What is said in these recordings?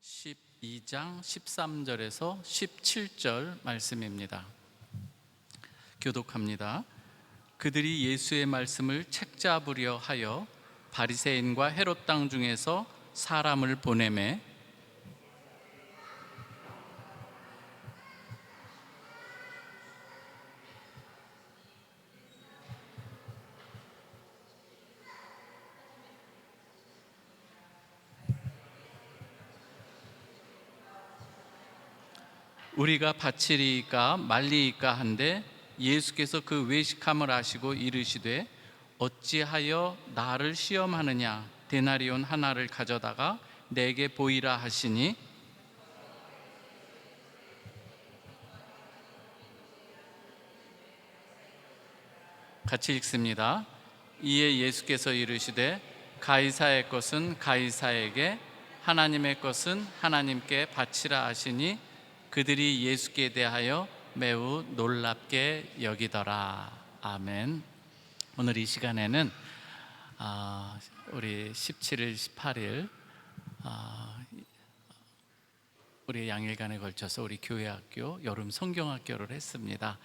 12장 13절에서 17절 말씀입니다. 교독합니다. 그들이 예수의 말씀을 책잡으려 하여 바리새인과 헤롯 땅 중에서 사람을 보내매 우리가 바치리이까 말리이까 한데 예수께서 그 외식함을 아시고 이르시되 어찌하여 나를 시험하느냐. 데나리온 하나를 가져다가 내게 보이라 하시니 같이 읽습니다. 이에 예수께서 이르시되 가이사의 것은 가이사에게, 하나님의 것은 하나님께 바치라 하시니 그들이 예수께 대하여 매우 놀랍게 여기더라. 아멘. 오늘 이 시간에는 우리 17일, 18일 우리 양일간에 걸쳐서 우리 교회학교 여름 성경학교를 했습니다.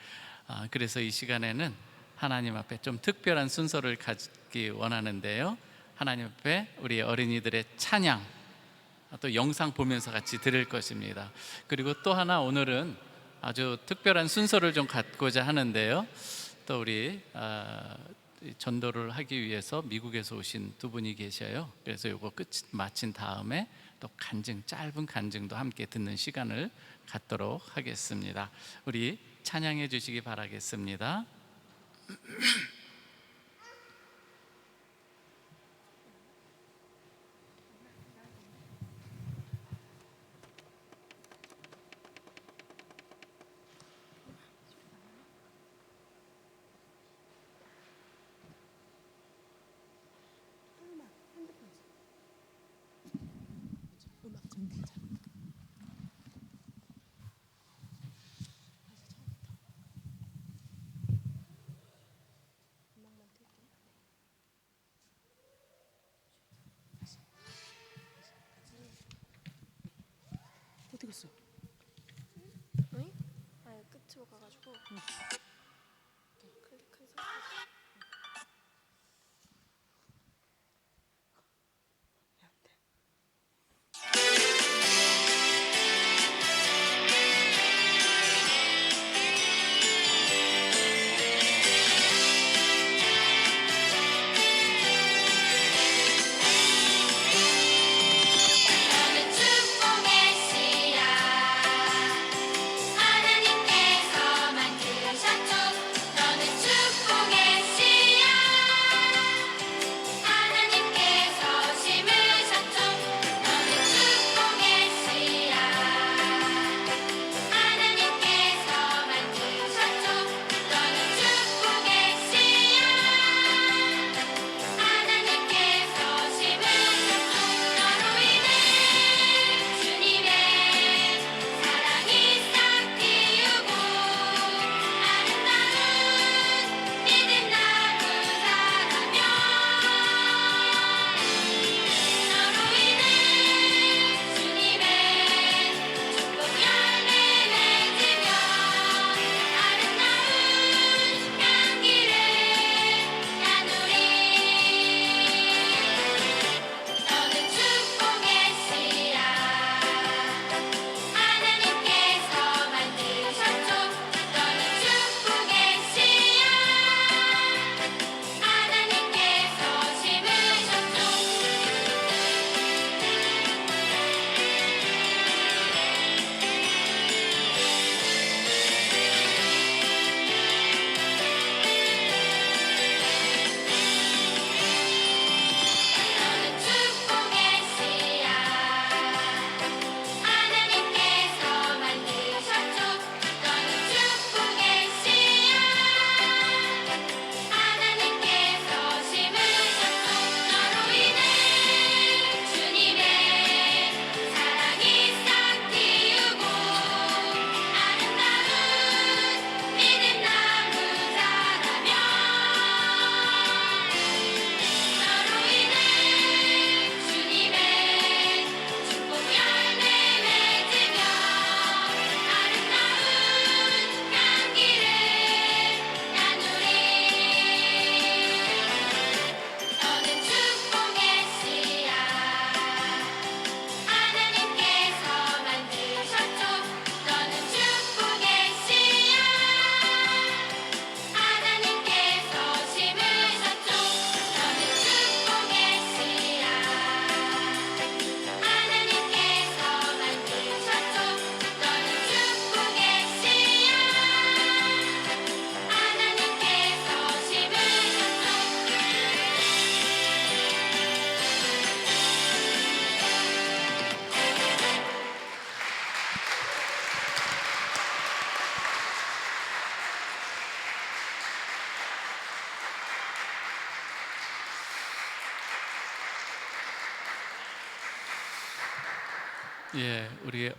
그래서 이 시간에는 하나님 앞에 좀 특별한 순서를 갖기 원하는데요. 하나님 앞에 우리 어린이들의 찬양, 또 영상 보면서 같이 들을 것입니다. 그리고 또 하나 오늘은 아주 특별한 순서를 좀 갖고자 하는데요. 또 우리 전도를 하기 위해서 미국에서 오신 두 분이 계셔요. 그래서 이거 끝 마친 다음에 또 간증, 짧은 간증도 함께 듣는 시간을 갖도록 하겠습니다. 우리 찬양해 주시기 바라겠습니다. 어디 갔어? 응? 아니 끝으로 가가지고 클릭한 상태. 너는 축복의 씨야 하나님께서 만드셨죠. 너는 축복의 예, 우리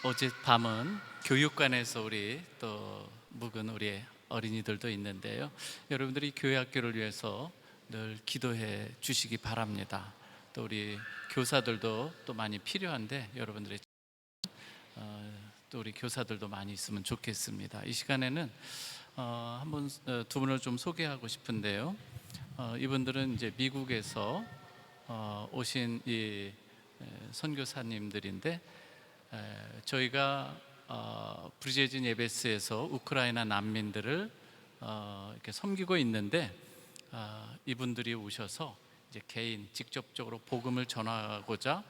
어젯밤은 교육관에서 우리 또 묵은 우리 어린이들도 있는데요. 여러분들이 교회 학교를 위해서 늘 기도해 주시기 바랍니다. 또 우리 교사들도 또 많이 필요한데 여러분들의 또 우리 교사들도 많이 있으면 좋겠습니다. 이 시간에는 두 분을 좀 소개하고 싶은데요. 이분들은 이제 미국에서 오신 이 선교사님들인데 저희가 브리제진 예배스에서 우크라이나 난민들을 이렇게 섬기고 있는데 이분들이 오셔서 이제 개인 직접적으로 복음을 전하고자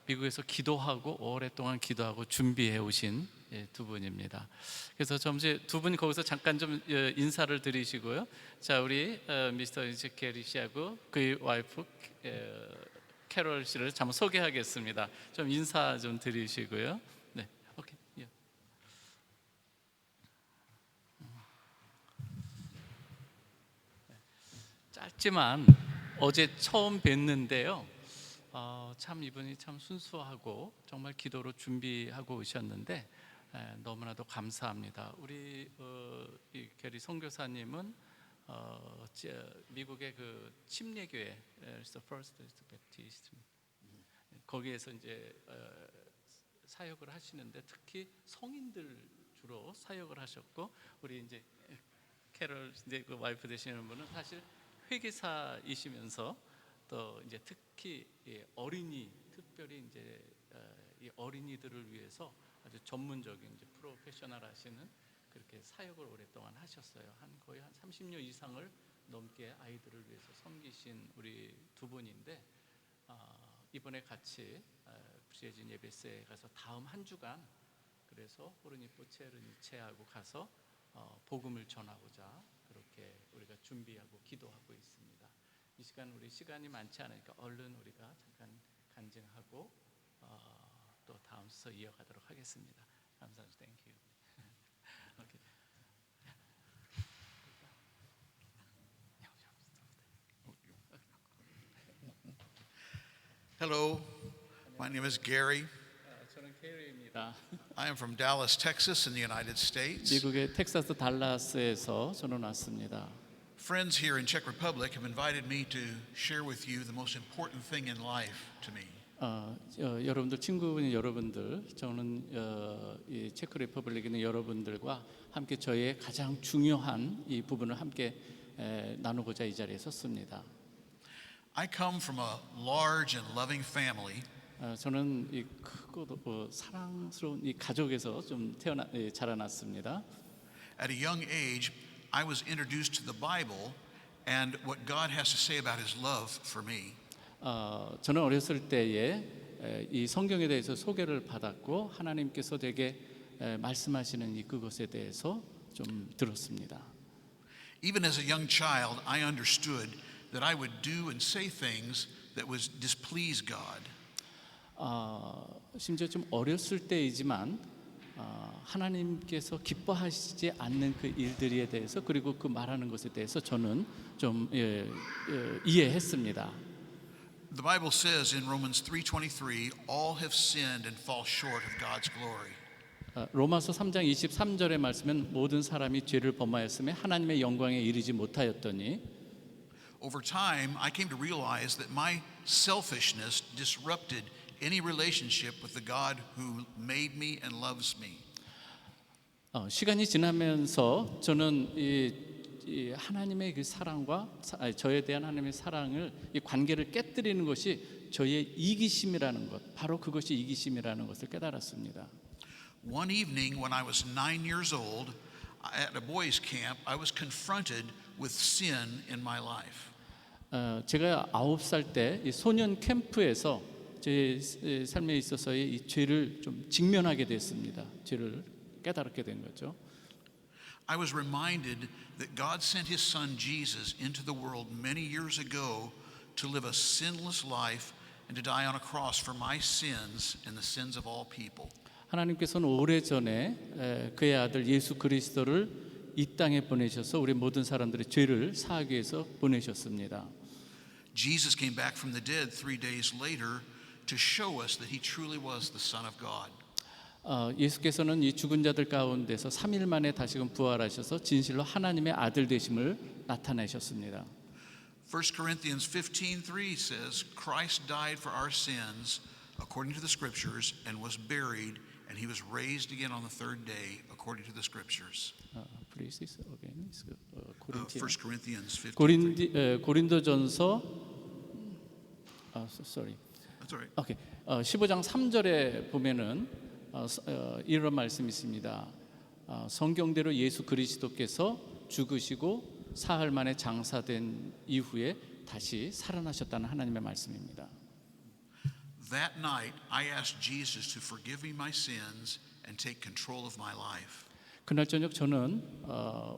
미국에서 기도하고 오랫동안 기도하고 준비해 오신 두 분입니다. 그래서 잠시 두 분 거기서 잠깐 좀 인사를 드리시고요. 자, 우리 미스터 게리 씨하고 그의 와이프 캐롤 씨를 잠깐 소개하겠습니다. 좀 인사 좀 드리시고요. 네, 오케이. 예. 짧지만 어제 처음 뵀는데요. 참 이분이 참 순수하고 정말 기도로 준비하고 오셨는데 너무나도 감사합니다. 우리 이 게리 선교사님은 미국의 그 침례교회 First Baptist 거기에서 이제 사역을 하시는데 특히 성인들 주로 사역을 하셨고 우리 이제 캐럴 이제 그 와이프 되시는 분은 사실 회계사이시면서 또 이제 특히 어린이 특별히 이제 이 어린이들을 위해서 아주 전문적인 이제 프로페셔널 하시는 그렇게 사역을 오랫동안 하셨어요. 거의 한 30년 이상을 넘게 아이들을 위해서 섬기신 우리 두 분인데 이번에 같이 브리제진 예배스에 가서 다음 한 주간 그래서 호르니포 체르니체하고 가서 복음을 전하고자 그렇게 우리가 준비하고 기도하고 있습니다. 이 시간 우리 시간이 많지 않으니까 얼른 우리가 잠깐 간증하고 또 다음 순서 이어가도록 하겠습니다. 감사합니다. Thank you. Okay. Hello, my name is Gary. 저는 케리입니다. I am from Dallas, Texas, in the United States. 미국의 텍사스 달라스에서 저는 왔습니다. Friends here in Czech Republic have invited me to share with you the most important thing in life to me. 여러분들 친구분이 여러분들 저는 이 체크 리퍼블릭에 있는 여러분들과 함께 저희의 가장 중요한 이 부분을 함께 나누고자 이 자리에 섰습니다. I come from a large and loving family. 저는 이 크고 사랑스러운 이 가족에서 좀 자라났습니다. At a young age, I was introduced to the Bible and what God has to say about His love for me. 저는 어렸을 때에 이 성경에 대해서 소개를 받았고 하나님께서 되게 말씀하시는 이 그것에 대해서 좀 들었습니다. Even as a young child, I understood that I would do and say things that would displease God. 심지어 좀 어렸을 때이지만 하나님께서 기뻐하시지 않는 그 일들에 대해서 그리고 그 말하는 것에 대해서 저는 좀 이해했습니다. The Bible says in Romans 3:23, all have sinned and fall short of God's glory. 로마서 3장 23절의 말씀은 모든 사람이 죄를 범하였으며 하나님의 영광에 이르지 못하였더니 Over time, I came to realize that my selfishness disrupted any relationship with the God who made me and loves me. 시간이 지나면서 저는 이 하나님의 그 사랑과 저에 대한 하나님의 사랑을 이 관계를 깨뜨리는 것이 저의 이기심이라는 것, 바로 그것이 이기심이라는 것을 깨달았습니다. One evening when I was 9 years old at a boys' camp, I was confronted with sin in my life. 제가 9살 때 이 소년 캠프에서 제 삶에 있어서의 이 죄를 좀 직면하게 됐습니다. 죄를 깨달게 된 거죠. I was reminded that God sent His Son Jesus into the world many years ago to live a sinless life and to die on a cross for my sins and the sins of all people. 하나님께서는 오래전에 그의 아들 예수 그리스도를 이 땅에 보내셔서 우리 모든 사람들의 죄를 사하기 위해서 보내셨습니다. Jesus came back from the dead 3 days later to show us that he truly was the Son of God. 예수께서는 이 죽은 자들 가운데서 3일 만에 다시금 부활하셔서 진실로 하나님의 아들 되심을 나타내셨습니다. 1 Corinthians 15:3 says, Christ died for our sins according to the scriptures and was buried and he was raised again on the third day according to the scriptures. Please again. 1 Corinthians 15:3. 고린도전서 sorry. That's all right. 오케이. 15장 3절에 보면은 이런 말씀이 있습니다. 성경대로 예수 그리스도께서 죽으시고 사흘 만에 장사된 이후에 다시 살아나셨다는 하나님의 말씀입니다. That night I asked Jesus to forgive me my sins and take control of my life. 그날 저녁 저는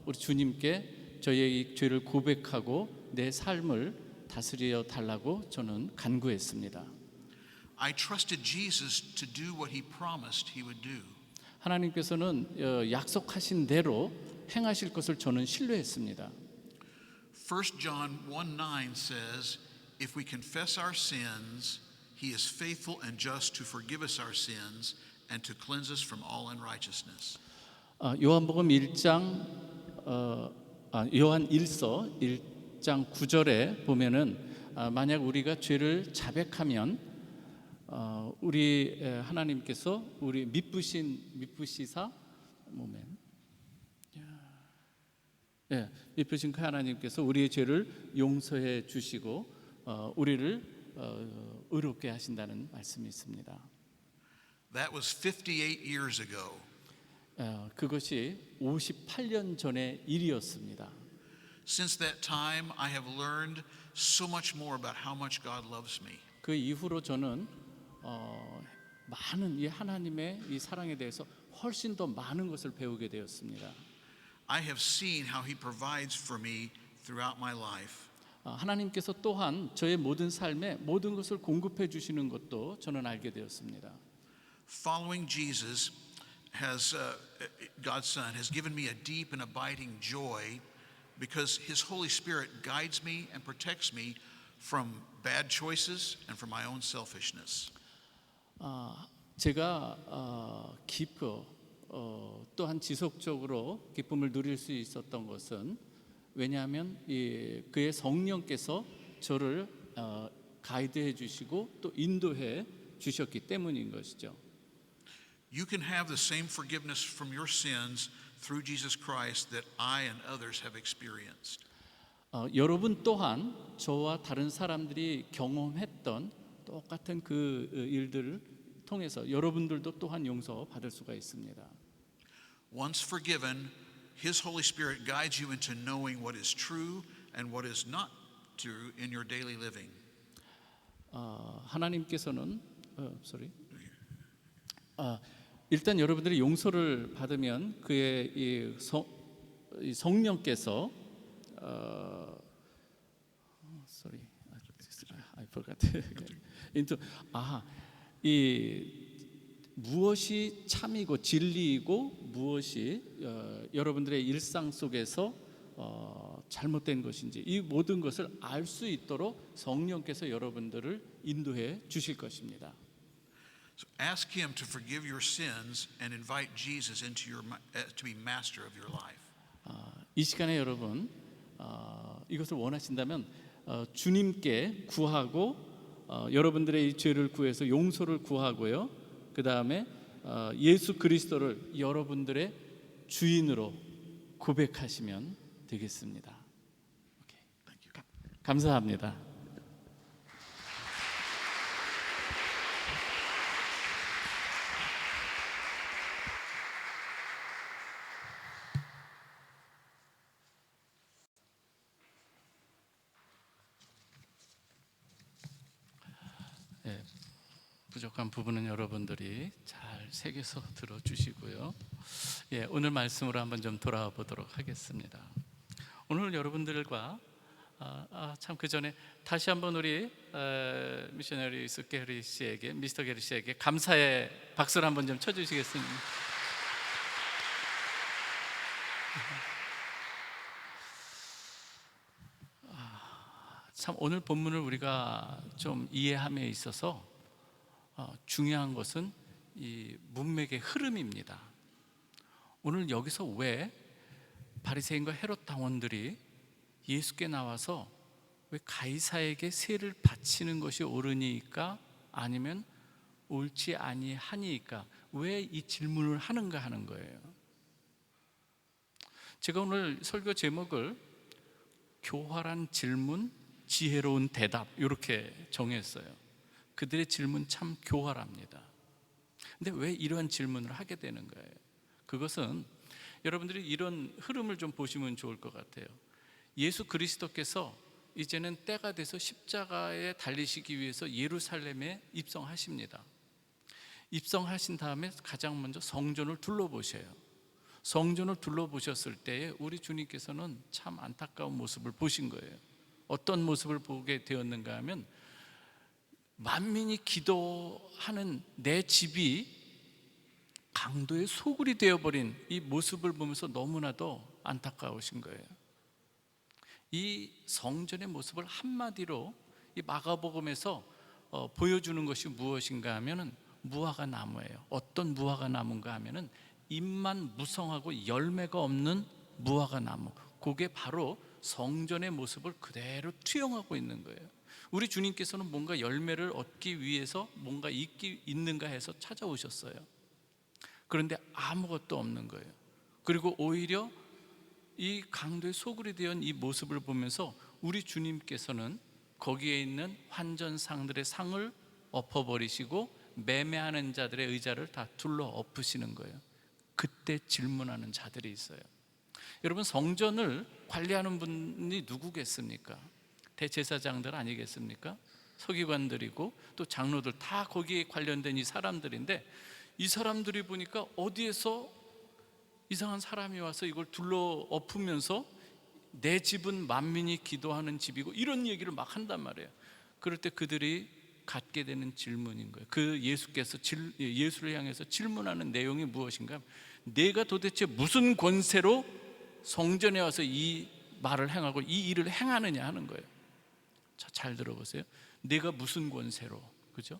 우리 주님께 저의 이 죄를 고백하고 내 삶을 다스려 달라고 저는 간구했습니다. I trusted Jesus to do what he promised he would do. 하나님께서는 약속하신 대로 행하실 것을 저는 신뢰했습니다. 1 John 1:9 says, If we confess our sins, he is faithful and just to forgive us our sins and to cleanse us from all unrighteousness. 요한복음 1장 요한 1서 1장 9절에 보면은 만약 우리가 죄를 자백하면 우리 하나님께서 우리 미쁘시사 미쁘신 그 하나님께서 우리의 죄를 용서해 주시고 우리를 의롭게 하신다는 말씀이 있습니다. That was 58 years ago. 그것이 58년 전의 일이었습니다. Since that time, I have learned so much more about how much God loves me. 그 이후로 저는 많은 이 하나님의 이 사랑에 대해서 훨씬 더 많은 것을 배우게 되었습니다. I have seen how he provides for me throughout my life. 하나님께서 또한 저의 모든 삶에 모든 것을 공급해 주시는 것도 저는 알게 되었습니다. Following Jesus has God's Son has given me a deep and abiding joy because his Holy Spirit guides me and protects me from bad choices and from my own selfishness. 제가 또한 지속적으로 기쁨을 누릴 수 있었던 것은 왜냐하면 그의 성령께서 저를 가이드해 주시고 또 인도해 주셨기 때문인 것이죠. You can have the same forgiveness from your sins through Jesus Christ that I and others have experienced. 여러분 또한 저와 다른 사람들이 경험했던 똑같은 그 일들을 통해서 여러분들도 또한 용서받을 수가 있습니다. Once forgiven, his Holy Spirit guides you into knowing what is true and what is not true in your daily living. 하나님께서는 일단 여러분들이 용서를 받으면 그의 이 성령께서 I forgot. 이 무엇이 참이고 진리이고 무엇이 여러분들의 일상 속에서 잘못된 것인지 이 모든 것을 알 수 있도록 성령께서 여러분들을 인도해 주실 것입니다. So ask him to forgive your sins and invite Jesus into to be master of your life. 이 시간에 여러분 이것을 원하신다면 주님께 구하고 여러분들의 이 죄를 구해서 용서를 구하고요. 그 다음에 예수 그리스도를 여러분들의 주인으로 고백하시면 되겠습니다. 오케이. 감사합니다. 부족한 부분은 여러분들이 잘 새겨서 들어주시고요. 오늘 말씀으로 한번 좀 돌아와 보도록 하겠습니다. 오늘 여러분들과 참 그 전에 다시 한번 우리 미셔너리 미스터 게리 씨에게 감사의 박수를 한번 좀 쳐주시겠습니까? 참 오늘 본문을 우리가 좀 이해함에 있어서 중요한 것은 이 문맥의 흐름입니다. 오늘 여기서 왜 바리새인과 헤롯 당원들이 예수께 나와서 왜 가이사에게 세를 바치는 것이 옳으니까 아니면 옳지 아니하니까 왜 이 질문을 하는가 하는 거예요. 제가 오늘 설교 제목을 교활한 질문, 지혜로운 대답 이렇게 정했어요. 그들의 질문 참 교활합니다. 근데 왜 이러한 질문을 하게 되는 거예요? 그것은 여러분들이 이런 흐름을 좀 보시면 좋을 것 같아요. 예수 그리스도께서 이제는 때가 돼서 십자가에 달리시기 위해서 예루살렘에 입성하십니다. 입성하신 다음에 가장 먼저 성전을 둘러보셔요. 성전을 둘러보셨을 때에 우리 주님께서는 참 안타까운 모습을 보신 거예요. 어떤 모습을 보게 되었는가 하면 만민이 기도하는 내 집이 강도의 소굴이 되어버린 이 모습을 보면서 너무나도 안타까우신 거예요. 이 성전의 모습을 한마디로 이 마가복음에서 보여주는 것이 무엇인가 하면은 무화과 나무예요. 어떤 무화과 나무인가 하면은 잎만 무성하고 열매가 없는 무화과 나무. 그게 바로 성전의 모습을 그대로 투영하고 있는 거예요. 우리 주님께서는 뭔가 열매를 얻기 위해서 뭔가 있는가 해서 찾아오셨어요. 그런데 아무것도 없는 거예요. 그리고 오히려 이 강도의 소굴이 된 이 모습을 보면서 우리 주님께서는 거기에 있는 환전상들의 상을 엎어버리시고 매매하는 자들의 의자를 다 둘러 엎으시는 거예요. 그때 질문하는 자들이 있어요. 여러분, 성전을 관리하는 분이 누구겠습니까? 대제사장들 아니겠습니까? 서기관들이고 또 장로들 다 거기에 관련된 이 사람들인데, 이 사람들이 보니까 어디에서 이상한 사람이 와서 이걸 둘러 엎으면서 내 집은 만민이 기도하는 집이고 이런 얘기를 막 한단 말이에요. 그럴 때 그들이 갖게 되는 질문인 거예요. 그 예수께서 예수를 향해서 질문하는 내용이 무엇인가? 내가 도대체 무슨 권세로 성전에 와서 이 말을 행하고 이 일을 행하느냐 하는 거예요. 자, 잘 들어보세요. 내가 무슨 권세로, 그죠?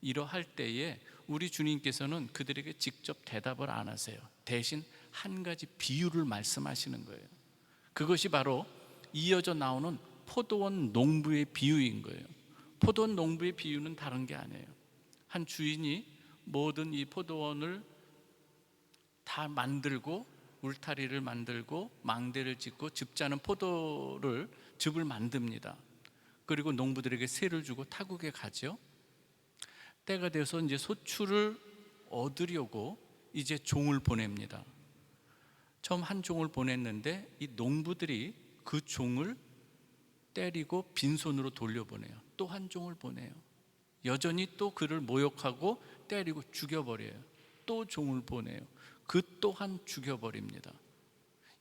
이러할 때에 우리 주님께서는 그들에게 직접 대답을 안 하세요. 대신 한 가지 비유를 말씀하시는 거예요. 그것이 바로 이어져 나오는 포도원 농부의 비유인 거예요. 포도원 농부의 비유는 다른 게 아니에요. 한 주인이 모든 이 포도원을 다 만들고 울타리를 만들고 망대를 짓고 즙자는 즙을 만듭니다. 그리고 농부들에게 세를 주고 타국에 가죠. 때가 돼서 이제 소출을 얻으려고 이제 종을 보냅니다. 처음 한 종을 보냈는데 이 농부들이 그 종을 때리고 빈손으로 돌려보내요. 또 한 종을 보내요. 여전히 또 그를 모욕하고 때리고 죽여버려요. 또 종을 보내요. 그 또한 죽여버립니다.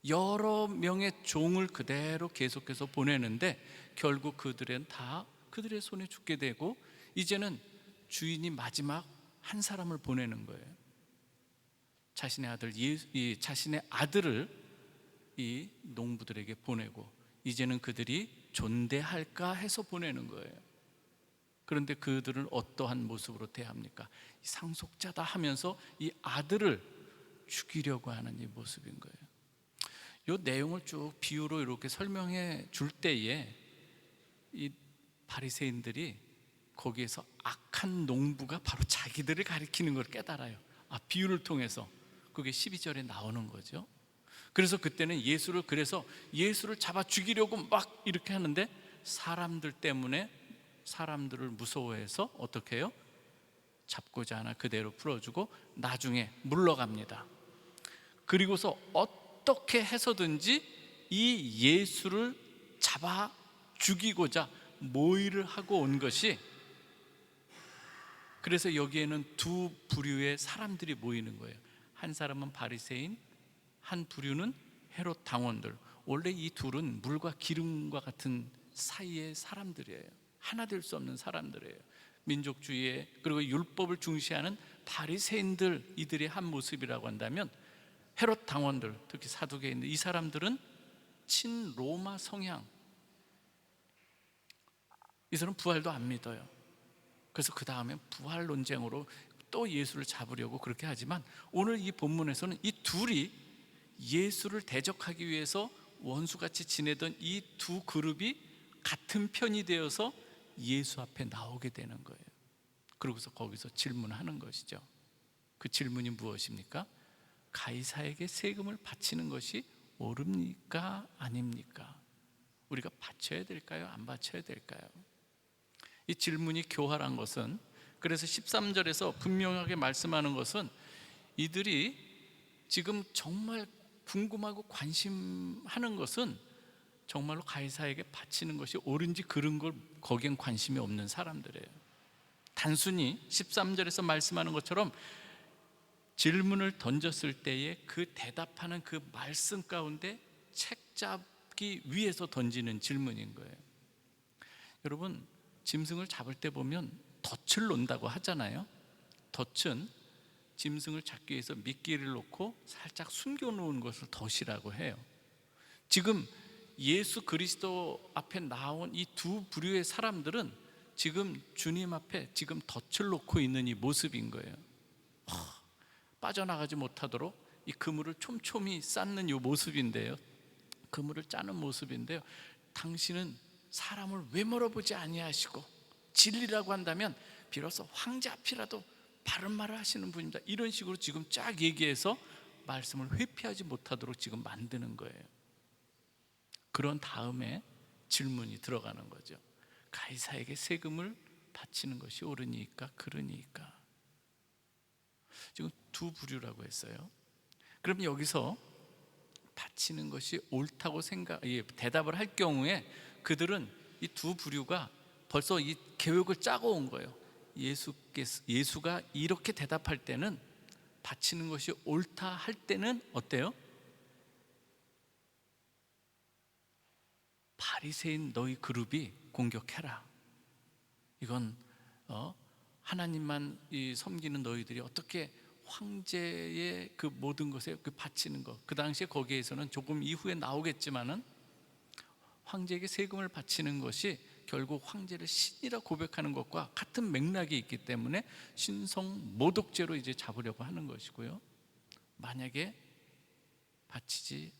여러 명의 종을 그대로 계속해서 보내는데 결국 그들은 다 그들의 손에 죽게 되고, 이제는 주인이 마지막 한 사람을 보내는 거예요. 자신의 아들을 이 농부들에게 보내고, 이제는 그들이 존대할까 해서 보내는 거예요. 그런데 그들은 어떠한 모습으로 대합니까? 상속자다 하면서 이 아들을 죽이려고 하는 이 모습인 거예요. 이 내용을 쭉 비유로 이렇게 설명해 줄 때에 이 바리새인들이 거기에서 악한 농부가 바로 자기들을 가리키는 걸 깨달아요. 비유를 통해서. 그게 12절에 나오는 거죠. 그래서 그때는 예수를 잡아 죽이려고 막 이렇게 하는데, 사람들 때문에 사람들을 무서워해서 어떻게 해요? 잡고자 하나 그대로 풀어주고 나중에 물러갑니다. 그리고서 어떻게 해서든지 이 예수를 잡아 죽이고자 모의를 하고 온 것이, 그래서 여기에는 두 부류의 사람들이 모이는 거예요. 한 사람은 바리새인, 한 부류는 헤롯 당원들. 원래 이 둘은 물과 기름과 같은 사이의 사람들이에요. 하나 될 수 없는 사람들이에요. 민족주의에 그리고 율법을 중시하는 바리새인들, 이들의 한 모습이라고 한다면, 헤롯 당원들, 특히 사두개인들, 이 사람들은 친로마 성향. 이 사람은 부활도 안 믿어요. 그래서 그 다음에 부활 논쟁으로 또 예수를 잡으려고 그렇게 하지만, 오늘 이 본문에서는 이 둘이 예수를 대적하기 위해서 원수같이 지내던 이 두 그룹이 같은 편이 되어서 예수 앞에 나오게 되는 거예요. 그러고서 거기서 질문하는 것이죠. 그 질문이 무엇입니까? 가이사에게 세금을 바치는 것이 옳습니까? 아닙니까? 우리가 바쳐야 될까요? 안 바쳐야 될까요? 이 질문이 교활한 것은, 그래서 13절에서 분명하게 말씀하는 것은, 이들이 지금 정말 궁금하고 관심하는 것은 정말로 가이사에게 바치는 것이 옳은지 그른 걸 거기엔 관심이 없는 사람들이에요. 단순히 13절에서 말씀하는 것처럼 질문을 던졌을 때에 그 대답하는 그 말씀 가운데 책 잡기 위해서 던지는 질문인 거예요. 여러분, 짐승을 잡을 때 보면 덫을 놓는다고 하잖아요. 덫은 짐승을 잡기 위해서 미끼를 놓고 살짝 숨겨놓은 것을 덫이라고 해요. 지금 예수 그리스도 앞에 나온 이 두 부류의 사람들은 지금 주님 앞에 지금 덫을 놓고 있는 이 모습인 거예요. 빠져나가지 못하도록 이 그물을 촘촘히 쌓는 이 모습인데요, 그물을 짜는 모습인데요, 당신은 사람을 왜 물어보지 아니하시고 진리라고 한다면 비로소 황제 앞이라도 바른 말을 하시는 분입니다. 이런 식으로 지금 쫙 얘기해서 말씀을 회피하지 못하도록 지금 만드는 거예요. 그런 다음에 질문이 들어가는 거죠. 가이사에게 세금을 바치는 것이 옳으니까 그르니까. 지금 두 부류라고 했어요. 그럼 여기서 바치는 것이 옳다고 대답을 할 경우에 그들은 이 두 부류가 벌써 이 계획을 짜고 온 거예요. 예수가 이렇게 대답할 때는, 바치는 것이 옳다 할 때는 어때요? 바리새인 너희 그룹이 공격해라. 이건 하나님만 섬기는 너희들이 어떻게 황제의 그 모든 것에 그 바치는 것, 그 당시에 거기에서는 조금 이후에 나오겠지만은 황제에게 세금을 바치는 것이 결국 황제를 신이라 고백하는 것과 같은 맥락이 있기 때문에 신성 모독죄로 이제 잡으려고 하는 것이고요. 만약에 바치지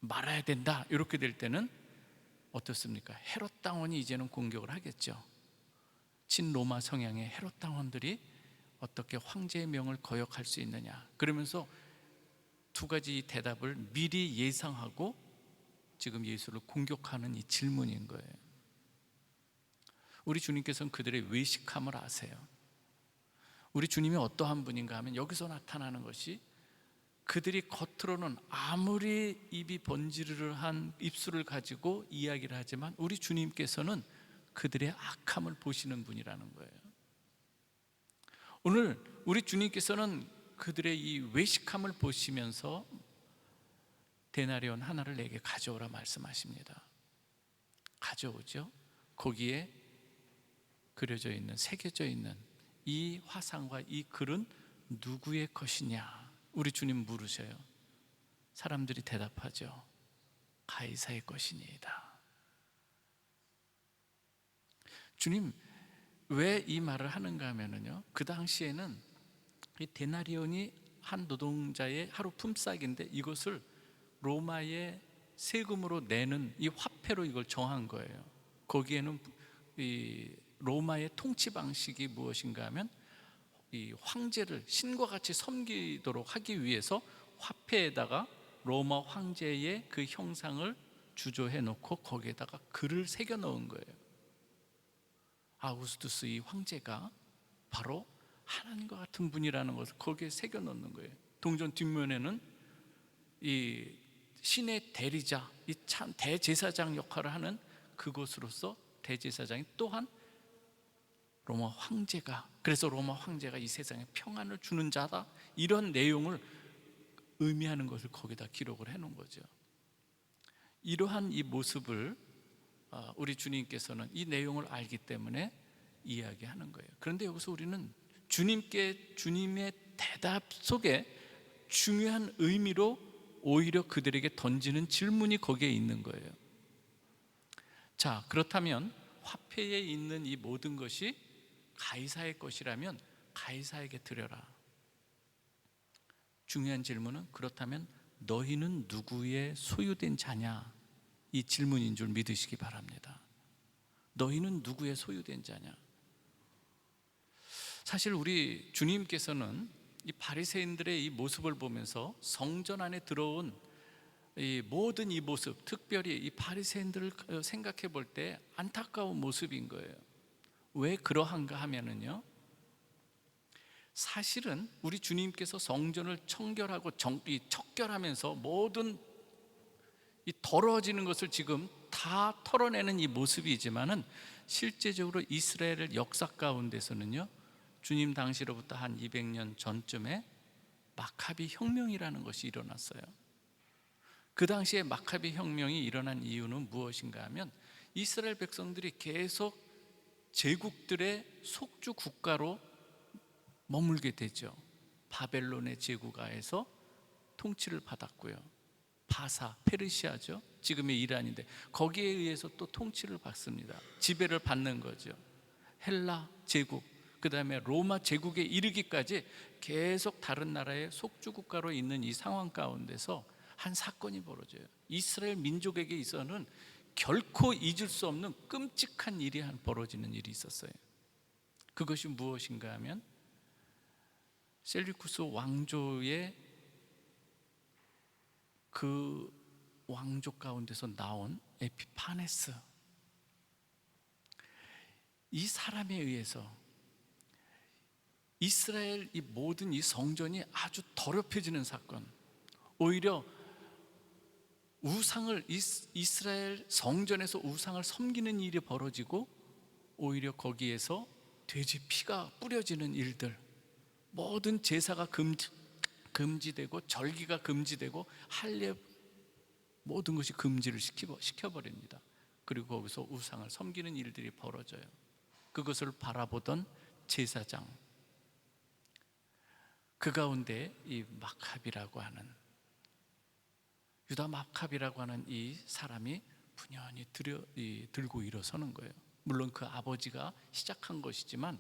말아야 된다 이렇게 될 때는 어떻습니까? 헤롯 당원이 이제는 공격을 하겠죠. 친로마 성향의 헤롯 당원들이 어떻게 황제의 명을 거역할 수 있느냐, 그러면서 두 가지 대답을 미리 예상하고 지금 예수를 공격하는 이 질문인 거예요. 우리 주님께서는 그들의 외식함을 아세요. 우리 주님이 어떠한 분인가 하면 여기서 나타나는 것이, 그들이 겉으로는 아무리 입이 번지르르한 입술을 가지고 이야기를 하지만 우리 주님께서는 그들의 악함을 보시는 분이라는 거예요. 오늘 우리 주님께서는 그들의 이 외식함을 보시면서 데나리온 하나를 내게 가져오라 말씀하십니다. 가져오죠. 거기에 그려져 있는, 새겨져 있는 이 화상과 이 글은 누구의 것이냐 우리 주님 물으셔요. 사람들이 대답하죠. 가이사의 것이니이다. 주님 왜 이 말을 하는가 하면요, 그 당시에는 이 데나리온이 한 노동자의 하루 품삯인데 이것을 로마의 세금으로 내는 이 화폐로 이걸 정한 거예요. 거기에는 이 로마의 통치 방식이 무엇인가 하면 이 황제를 신과 같이 섬기도록 하기 위해서 화폐에다가 로마 황제의 그 형상을 주조해 놓고 거기에다가 글을 새겨 넣은 거예요. 아우구스투스 이 황제가 바로 하나님과 같은 분이라는 것을 거기에 새겨 넣는 거예요. 동전 뒷면에는 이 신의 대리자, 이 참 대제사장 역할을 하는 그것으로서 대제사장이 또한 로마 황제가, 그래서 로마 황제가 이 세상에 평안을 주는 자다, 이런 내용을 의미하는 것을 거기다 기록을 해놓은 거죠. 이러한 이 모습을 우리 주님께서는 이 내용을 알기 때문에 이야기하는 거예요. 그런데 여기서 우리는 주님의 대답 속에 중요한 의미로 오히려 그들에게 던지는 질문이 거기에 있는 거예요. 자, 그렇다면 화폐에 있는 이 모든 것이 가이사의 것이라면 가이사에게 드려라. 중요한 질문은 그렇다면 너희는 누구의 소유된 자냐? 이 질문인 줄 믿으시기 바랍니다. 너희는 누구의 소유된 자냐? 사실 우리 주님께서는 이 바리새인들의 이 모습을 보면서 성전 안에 들어온 이 모든 이 모습, 특별히 이 바리새인들을 생각해 볼 때 안타까운 모습인 거예요. 왜 그러한가 하면은요, 사실은 우리 주님께서 성전을 청결하고 척결하면서 모든 이 더러워지는 것을 지금 다 털어내는 이 모습이지만은 실제적으로 이스라엘의 역사 가운데서는요, 주님 당시로부터 한 200년 전쯤에 마카비 혁명이라는 것이 일어났어요. 그 당시에 마카비 혁명이 일어난 이유는 무엇인가 하면 이스라엘 백성들이 계속 제국들의 속주 국가로 머물게 되죠. 바벨론의 제국하에서 통치를 받았고요. 바사, 페르시아죠. 지금의 이란인데 거기에 의해서 또 통치를 받습니다. 지배를 받는 거죠. 헬라 제국, 그 다음에 로마 제국에 이르기까지 계속 다른 나라의 속주 국가로 있는 이 상황 가운데서 한 사건이 벌어져요. 이스라엘 민족에게 있어서는 결코 잊을 수 없는 끔찍한 일이 벌어지는 일이 있었어요. 그것이 무엇인가 하면 셀류쿠스 왕조의 그 왕족 가운데서 나온 에피파네스, 이 사람에 의해서 이스라엘 이 모든 이 성전이 아주 더럽혀지는 사건, 오히려 우상을 이스라엘 성전에서 우상을 섬기는 일이 벌어지고 오히려 거기에서 돼지 피가 뿌려지는 일들, 모든 제사가 금지되고 절기가 금지되고 할례 모든 것이 금지를 시켜버립니다. 그리고 거기서 우상을 섬기는 일들이 벌어져요. 그것을 바라보던 제사장, 그 가운데 이 마카비라고 하는, 유다 마카비라고 하는 이 사람이 분연히 들고 일어서는 거예요. 물론 그 아버지가 시작한 것이지만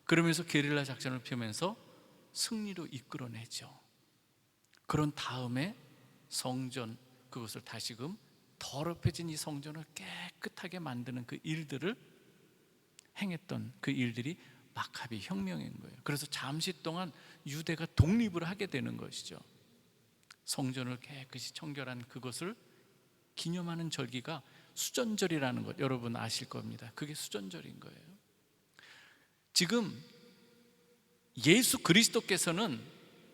그러면서 게릴라 작전을 펴면서 승리로 이끌어내죠. 그런 다음에 성전, 그것을 다시금 더럽혀진 이 성전을 깨끗하게 만드는 그 일들을 행했던 그 일들이 마카비 혁명인 거예요. 그래서 잠시 동안 유대가 독립을 하게 되는 것이죠. 성전을 깨끗이 청결한 그것을 기념하는 절기가 수전절이라는 것 여러분 아실 겁니다. 그게 수전절인 거예요. 지금 예수 그리스도께서는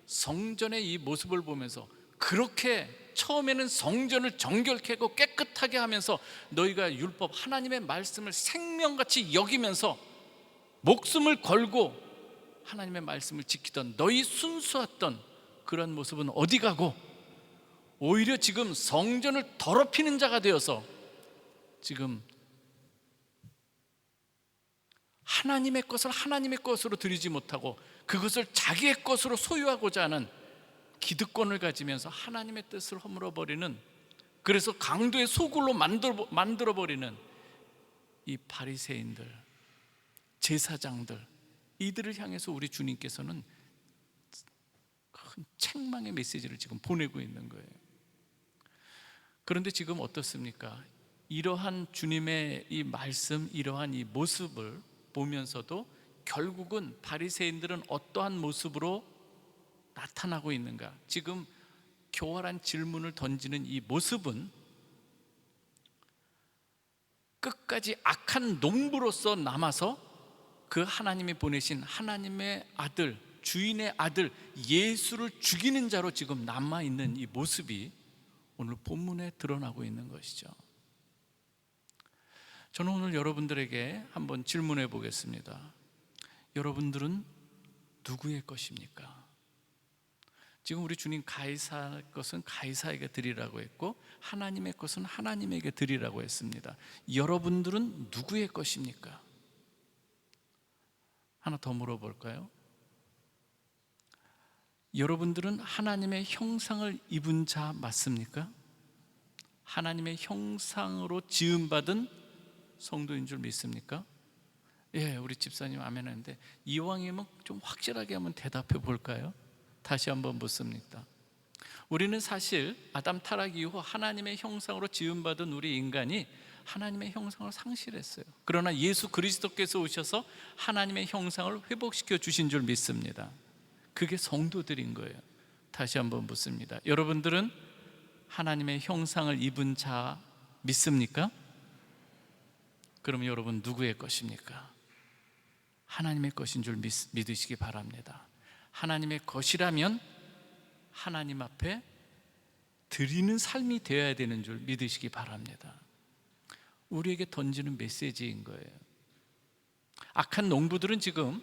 성전의 이 모습을 보면서 그렇게 처음에는 성전을 정결케 하고 깨끗하게 하면서 너희가 율법 하나님의 말씀을 생명같이 여기면서 목숨을 걸고 하나님의 말씀을 지키던 너희 순수했던 그런 모습은 어디 가고 오히려 지금 성전을 더럽히는 자가 되어서 지금 하나님의 것을 하나님의 것으로 드리지 못하고 그것을 자기의 것으로 소유하고자 하는 기득권을 가지면서 하나님의 뜻을 허물어버리는, 그래서 강도의 소굴로 만들어버리는 이 바리새인들, 제사장들, 이들을 향해서 우리 주님께서는 큰 책망의 메시지를 지금 보내고 있는 거예요. 그런데 지금 어떻습니까? 이러한 주님의 이 말씀, 이러한 이 모습을 보면서도 결국은 바리새인들은 어떠한 모습으로 나타나고 있는가? 지금 교활한 질문을 던지는 이 모습은 끝까지 악한 농부로서 남아서 그 하나님이 보내신 하나님의 아들, 주인의 아들 예수를 죽이는 자로 지금 남아있는 이 모습이 오늘 본문에 드러나고 있는 것이죠. 저는 오늘 여러분들에게 한번 질문해 보겠습니다. 여러분들은 누구의 것입니까? 지금 우리 주님 가이사 것은 가이사에게 드리라고 했고 하나님의 것은 하나님에게 드리라고 했습니다. 여러분들은 누구의 것입니까? 하나 더 물어볼까요? 여러분들은 하나님의 형상을 입은 자 맞습니까? 하나님의 형상으로 지음받은 성도인 줄 믿습니까? 예, 우리 집사님 아멘 했는데 이왕이면 좀 확실하게 한번 대답해 볼까요? 다시 한번 묻습니다. 우리는 사실 아담 타락 이후 하나님의 형상으로 지음받은 우리 인간이 하나님의 형상을 상실했어요. 그러나 예수 그리스도께서 오셔서 하나님의 형상을 회복시켜 주신 줄 믿습니다. 그게 성도들인 거예요. 다시 한번 묻습니다. 여러분들은 하나님의 형상을 입은 자 믿습니까? 그럼 여러분 누구의 것입니까? 하나님의 것인 줄 믿으시기 바랍니다. 하나님의 것이라면 하나님 앞에 드리는 삶이 되어야 되는 줄 믿으시기 바랍니다. 우리에게 던지는 메시지인 거예요. 악한 농부들은 지금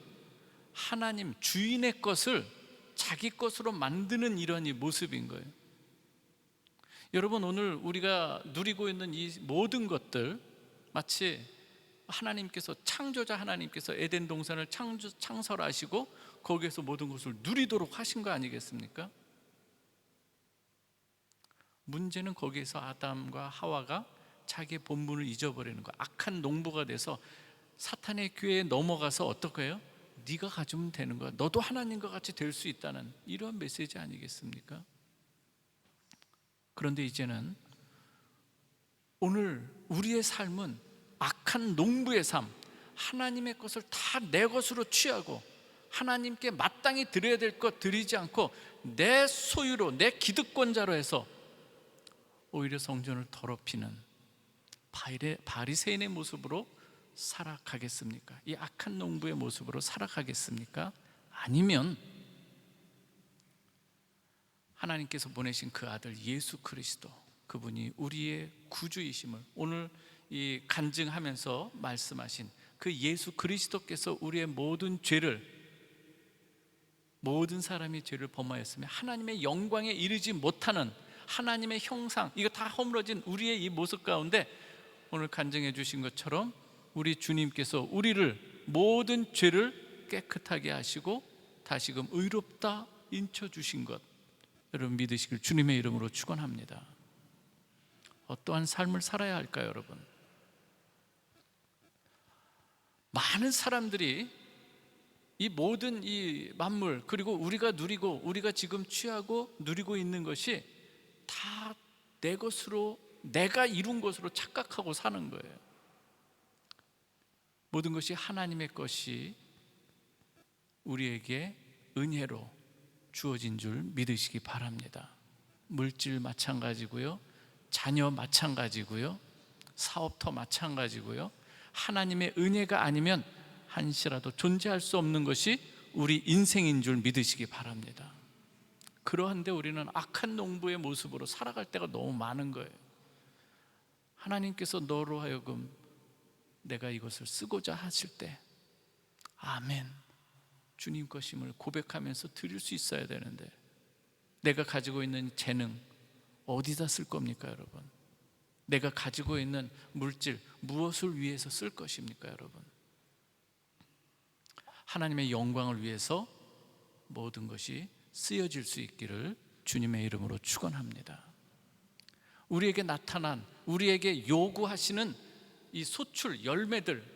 하나님 주인의 것을 자기 것으로 만드는 이런 이 모습인 거예요. 여러분, 오늘 우리가 누리고 있는 이 모든 것들 마치 하나님께서, 창조자 하나님께서 에덴 동산을 창설하시고 거기에서 모든 것을 누리도록 하신 거 아니겠습니까? 문제는 거기에서 아담과 하와가 자기의 본분을 잊어버리는 거야. 악한 농부가 돼서 사탄의 꾀에 넘어가서 어떻게 해요? 네가 가지면 되는 거야. 너도 하나님과 같이 될 수 있다는 이런 메시지 아니겠습니까? 그런데 이제는 오늘 우리의 삶은 악한 농부의 삶, 하나님의 것을 다 내 것으로 취하고 하나님께 마땅히 드려야 될 것 드리지 않고 내 소유로, 내 기득권자로 해서 오히려 성전을 더럽히는 바리새인의 모습으로 살아가겠습니까? 이 악한 농부의 모습으로 살아가겠습니까? 아니면 하나님께서 보내신 그 아들 예수 그리스도, 그분이 우리의 구주이심을 오늘 이 간증하면서 말씀하신 그 예수 그리스도께서 우리의 모든 죄를, 모든 사람이 죄를 범하였으며 하나님의 영광에 이르지 못하는 하나님의 형상, 이거 다 허물어진 우리의 이 모습 가운데 오늘 간증해 주신 것처럼 우리 주님께서 우리를 모든 죄를 깨끗하게 하시고 다시금 의롭다 인쳐 주신 것, 여러분 믿으시길 주님의 이름으로 축원합니다. 어떠한 삶을 살아야 할까요, 여러분? 많은 사람들이 이 모든 이 만물, 그리고 우리가 누리고 우리가 지금 취하고 누리고 있는 것이 다 내 것으로, 내가 이룬 것으로 착각하고 사는 거예요. 모든 것이 하나님의 것이 우리에게 은혜로 주어진 줄 믿으시기 바랍니다. 물질 마찬가지고요, 자녀 마찬가지고요, 사업터 마찬가지고요. 하나님의 은혜가 아니면 한시라도 존재할 수 없는 것이 우리 인생인 줄 믿으시기 바랍니다. 그러한데 우리는 악한 농부의 모습으로 살아갈 때가 너무 많은 거예요. 하나님께서 너로 하여금 내가 이것을 쓰고자 하실 때 아멘, 주님 것임을 고백하면서 드릴 수 있어야 되는데, 내가 가지고 있는 재능 어디다 쓸 겁니까, 여러분? 내가 가지고 있는 물질 무엇을 위해서 쓸 것입니까, 여러분? 하나님의 영광을 위해서 모든 것이 쓰여질 수 있기를 주님의 이름으로 축원합니다. 우리에게 나타난, 우리에게 요구하시는 이 소출, 열매들,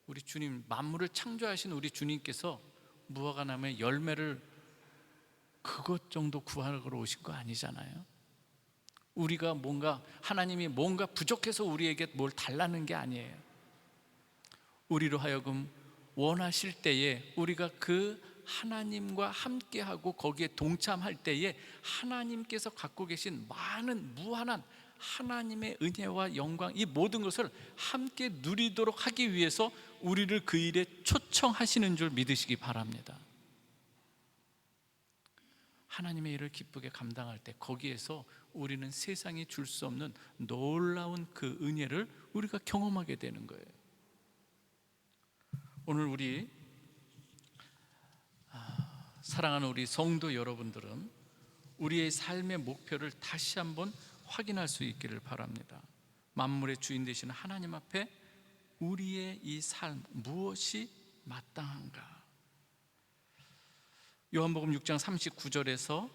우리 주님, 만물을 창조하신 우리 주님께서 무화과 나무의 열매를 그것 정도 구하러 오신 거 아니잖아요. 우리가 뭔가, 하나님이 뭔가 부족해서 우리에게 뭘 달라는 게 아니에요. 우리로 하여금 원하실 때에 우리가 그 하나님과 함께하고 거기에 동참할 때에 하나님께서 갖고 계신 많은 무한한 하나님의 은혜와 영광, 이 모든 것을 함께 누리도록 하기 위해서 우리를 그 일에 초청하시는 줄 믿으시기 바랍니다. 하나님의 일을 기쁘게 감당할 때 거기에서 우리는 세상이 줄 수 없는 놀라운 그 은혜를 우리가 경험하게 되는 거예요. 오늘 우리 사랑하는 우리 성도 여러분들은 우리의 삶의 목표를 다시 한번 확인할 수 있기를 바랍니다. 만물의 주인 되시는 하나님 앞에 우리의 이 삶 무엇이 마땅한가? 요한복음 6장 39절에서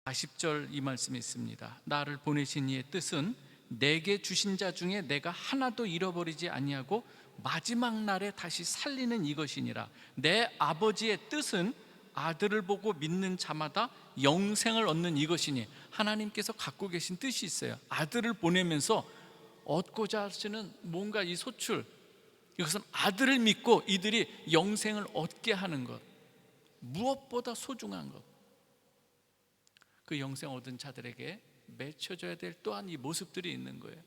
40절 이 말씀이 있습니다. 나를 보내신 이의 뜻은 내게 주신 자 중에 내가 하나도 잃어버리지 아니하고 마지막 날에 다시 살리는 이것이니라. 내 아버지의 뜻은 아들을 보고 믿는 자마다 영생을 얻는 이것이니, 하나님께서 갖고 계신 뜻이 있어요. 아들을 보내면서 얻고자 하시는 뭔가 이 소출, 이것은 아들을 믿고 이들이 영생을 얻게 하는 것, 무엇보다 소중한 것. 그 영생 얻은 자들에게 맺혀져야 될 또한 이 모습들이 있는 거예요.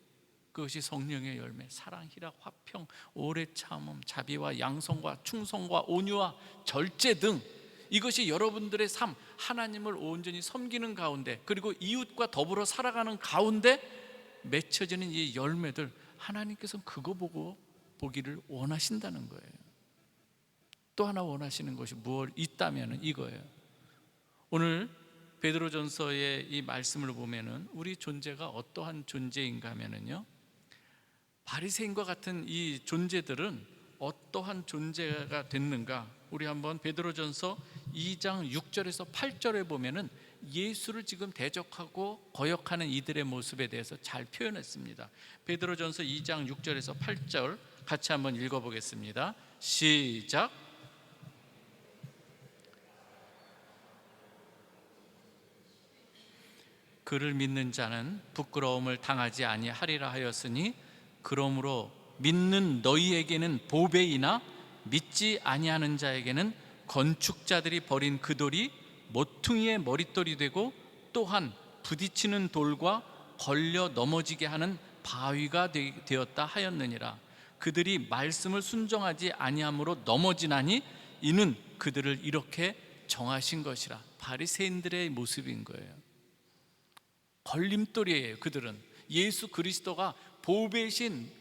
그것이 성령의 열매, 사랑, 희락, 화평, 오래 참음, 자비와 양성과 충성과 온유와 절제 등, 이것이 여러분들의 삶, 하나님을 온전히 섬기는 가운데, 그리고 이웃과 더불어 살아가는 가운데 맺혀지는 이 열매들, 하나님께서는 그거 보고 보기를 원하신다는 거예요. 또 하나 원하시는 것이 무엇 있다면 이거예요. 오늘 베드로전서의 이 말씀을 보면은 우리 존재가 어떠한 존재인가 하면은요, 바리새인과 같은 이 존재들은 어떠한 존재가 됐는가? 우리 한번 베드로전서 2장 6절에서 8절에 보면은 예수를 지금 대적하고 거역하는 이들의 모습에 대해서 잘 표현했습니다. 베드로전서 2장 6절에서 8절 같이 한번 읽어보겠습니다. 시작. 그를 믿는 자는 부끄러움을 당하지 아니하리라 하였으니, 그러므로 믿는 너희에게는 보배이나 믿지 아니하는 자에게는 건축자들이 버린 그 돌이 모퉁이의 머릿돌이 되고, 또한 부딪히는 돌과 걸려 넘어지게 하는 바위가 되었다 하였느니라. 그들이 말씀을 순종하지 아니함으로 넘어지나니 이는 그들을 이렇게 정하신 것이라. 바리새인들의 모습인 거예요. 걸림돌이에요. 그들은 예수 그리스도가 보배신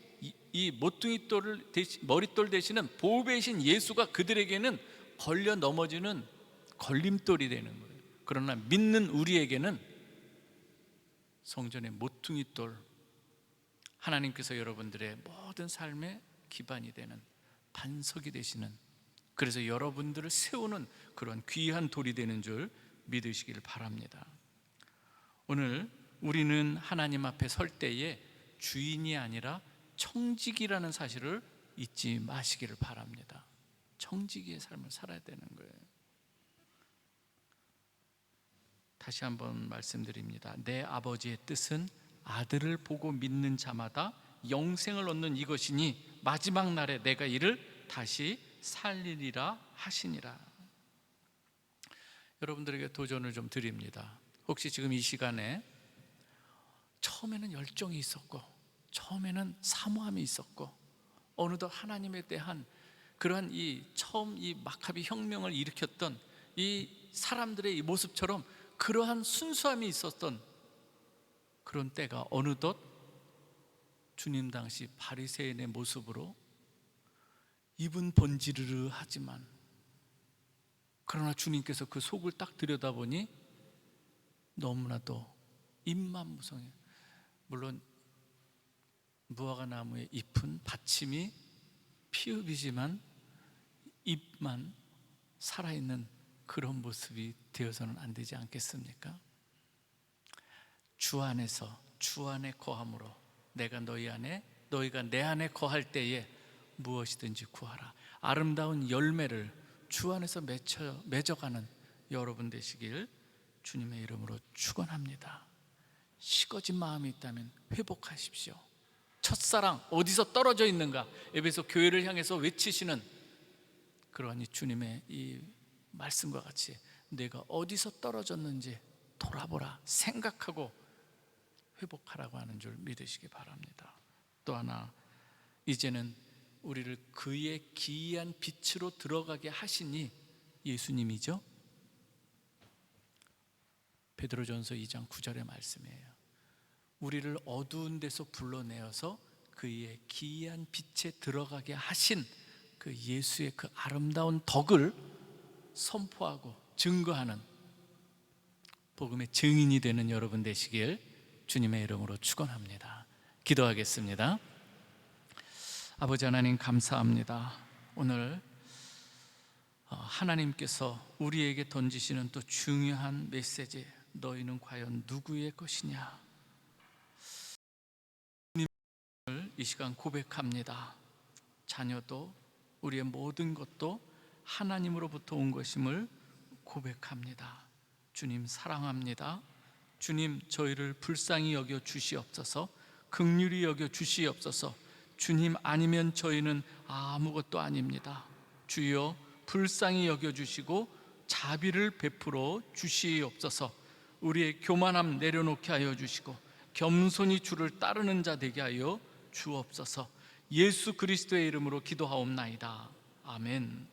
이 모퉁이 돌을 머릿돌 대신은 보배신 예수가 그들에게는 걸려 넘어지는 걸림돌이 되는 거예요. 그러나 믿는 우리에게는 성전의 모퉁이돌, 하나님께서 여러분들의 모든 삶의 기반이 되는, 반석이 되시는, 그래서 여러분들을 세우는 그런 귀한 돌이 되는 줄 믿으시길 바랍니다. 오늘 우리는 하나님 앞에 설 때에 주인이 아니라 청지기라는 사실을 잊지 마시기를 바랍니다. 청지기의 삶을 살아야 되는 거예요. 다시 한번 말씀드립니다. 내 아버지의 뜻은 아들을 보고 믿는 자마다 영생을 얻는 이것이니, 마지막 날에 내가 이를 다시 살리리라 하시니라. 여러분들에게 도전을 좀 드립니다. 혹시 지금 이 시간에 처음에는 열정이 있었고, 처음에는 사모함이 있었고, 어느덧 하나님에 대한 그러한 이 처음 이 마카비 혁명을 일으켰던 이 사람들의 이 모습처럼 그러한 순수함이 있었던 그런 때가 어느덧 주님 당시 바리새인의 모습으로 입은 번지르르 하지만, 그러나 주님께서 그 속을 딱 들여다보니 너무나도 입만 무성해. 물론 무화과 나무의 잎은 받침이 피읍이지만 잎만 살아있는 그런 모습이 되어서는 안 되지 않겠습니까? 주 안에서 주 안에 거함으로 내가 너희 안에, 너희가 내 안에 거할 때에 무엇이든지 구하라. 아름다운 열매를 주 안에서 맺어가는 여러분 되시길 주님의 이름으로 축원합니다. 식어진 마음이 있다면 회복하십시오. 첫사랑 어디서 떨어져 있는가, 에베소 교회를 향해서 외치시는 그러한 이 주님의 이 말씀과 같이 내가 어디서 떨어졌는지 돌아보라, 생각하고 회복하라고 하는 줄 믿으시기 바랍니다. 또 하나, 이제는 우리를 그의 기이한 빛으로 들어가게 하시니 예수님이죠. 베드로전서 2장 9절의 말씀이에요. 우리를 어두운 데서 불러내어서 그의 기이한 빛에 들어가게 하신 그 예수의 그 아름다운 덕을 선포하고 증거하는 복음의 증인이 되는 여러분 되시길 주님의 이름으로 축원합니다. 기도하겠습니다. 아버지 하나님, 감사합니다. 오늘 하나님께서 우리에게 던지시는 또 중요한 메시지, 너희는 과연 누구의 것이냐. 이 시간 고백합니다. 자녀도 우리의 모든 것도 하나님으로부터 온 것임을 고백합니다. 주님 사랑합니다. 주님 저희를 불쌍히 여겨 주시옵소서. 긍휼히 여겨 주시옵소서. 주님 아니면 저희는 아무것도 아닙니다. 주여 불쌍히 여겨 주시고 자비를 베풀어 주시옵소서. 우리의 교만함 내려놓게 하여 주시고 겸손히 주를 따르는 자 되게 하여 주옵소서. 예수 그리스도의 이름으로 기도하옵나이다. 아멘.